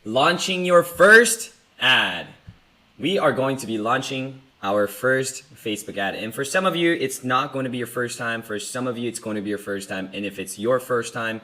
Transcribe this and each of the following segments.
launching your first ad. We are going to be launching our first Facebook ad. And for some of you, it's not going to be your first time. For some of you, it's going to be your first time. And if it's your first time,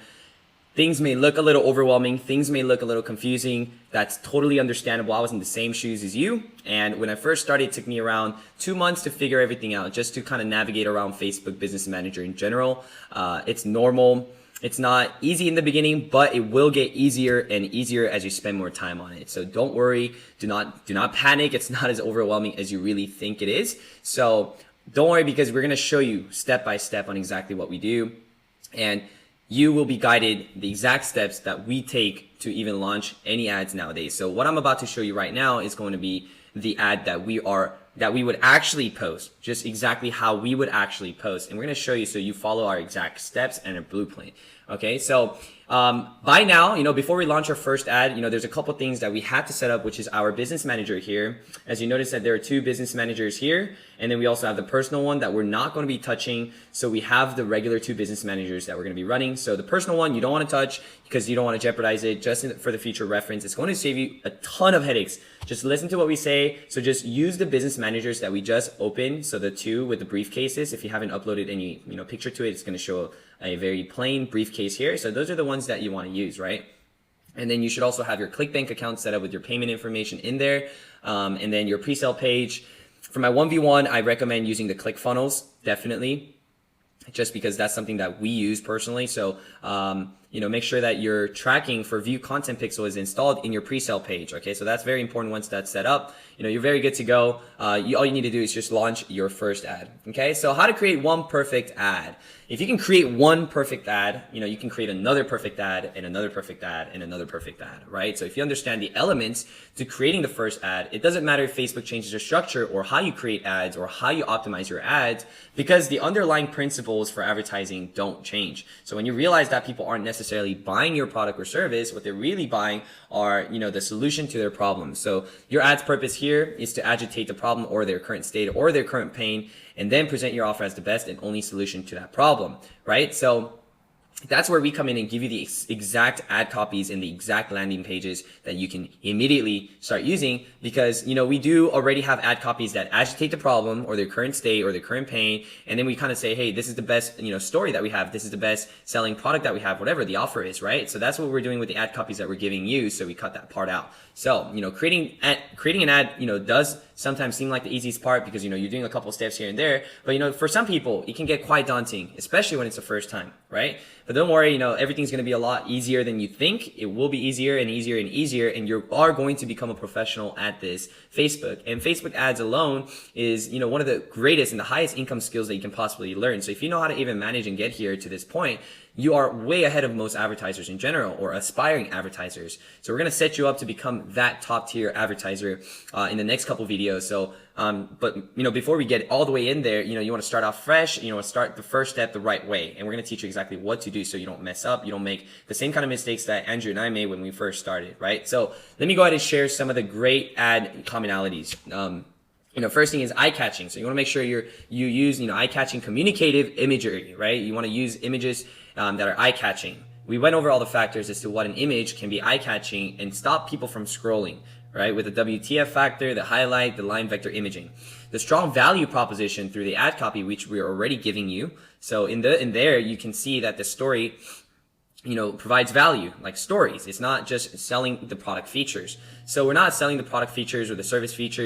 things may look a little overwhelming. Things may look a little confusing. That's totally understandable. I was in the same shoes as you. And when I first started, it took me around 2 months to figure everything out, just to kind of navigate around Facebook Business Manager in general. It's normal. It's not easy in the beginning, but it will get easier and easier as you spend more time on it. So don't worry. Do not panic. It's not as overwhelming as you really think it is. So don't worry, because we're going to show you step by step on exactly what we do. And you will be guided the exact steps that we take to even launch any ads nowadays. So what I'm about to show you right now is going to be the ad that we would actually post, just exactly how we would actually post. And we're going to show you so you follow our exact steps and a blueprint. Okay, so by now, before we launch our first ad, there's a couple things that we had to set up, which is our business manager here. As you notice that there are two business managers here, and then we also have the personal one that we're not going to be touching. So we have the regular two business managers that we're going to be running. So the personal one you don't want to touch because you don't want to jeopardize it, just for the future reference. It's going to save you a ton of headaches. Just listen to what we say. So just use the business managers that we just opened. So the two with the briefcases. If you haven't uploaded any picture to it, it's going to show a very plain briefcase here. So those are the ones that you want to use, right? And then you should also have your ClickBank account set up with your payment information in there. And then your pre-sale page. For my 1v1, I recommend using the ClickFunnels, definitely, just because that's something that we use personally. So, make sure that your tracking for view content pixel is installed in your pre-sale page. Okay, so that's very important. Once that's set up, you're very good to go. All you need to do is just launch your first ad. Okay, so how to create one perfect ad. If you can create one perfect ad, you can create another perfect ad and another perfect ad and another perfect ad, right? So if you understand the elements to creating the first ad, it doesn't matter if Facebook changes their structure or how you create ads or how you optimize your ads, because the underlying principles for advertising don't change. So when you realize that people aren't necessarily buying your product or service, what they're really buying are, the solution to their problems. So your ad's purpose here is to agitate the problem or their current state or their current pain, and then present your offer as the best and only solution to that problem, right? So that's where we come in and give you the exact ad copies and the exact landing pages that you can immediately start using, because, we do already have ad copies that agitate the problem or their current state or their current pain. And then we kind of say, hey, this is the best, story that we have. This is the best selling product that we have, whatever the offer is, right? So that's what we're doing with the ad copies that we're giving you. So we cut that part out. So, creating an ad, does sometimes seem like the easiest part, because, you're doing a couple steps here and there. But, for some people, it can get quite daunting, especially when it's the first time, right? But don't worry, everything's going to be a lot easier than you think. It will be easier and easier and easier, and you are going to become a professional at this. Facebook and Facebook ads alone is, one of the greatest and the highest income skills that you can possibly learn. So if you know how to even manage and get here to this point, you are way ahead of most advertisers in general, or aspiring advertisers. So we're going to set you up to become that top tier advertiser in the next couple videos. So, but before we get all the way in there, you want to start off fresh. You want to start the first step the right way, and we're going to teach you exactly what to do so you don't mess up. You don't make the same kind of mistakes that Andrew and I made when we first started, right? So let me go ahead and share some of the great ad commonalities. First thing is eye-catching. So you want to make sure you use, eye-catching communicative imagery, right? You want to use images that are eye-catching. We went over all the factors as to what an image can be eye-catching and stop people from scrolling, right? With the WTF factor, the highlight, the line vector imaging. The strong value proposition through the ad copy, which we're already giving you. So in there, you can see that the story, provides value, like stories. It's not just selling the product features. So we're not selling the product features or the service features.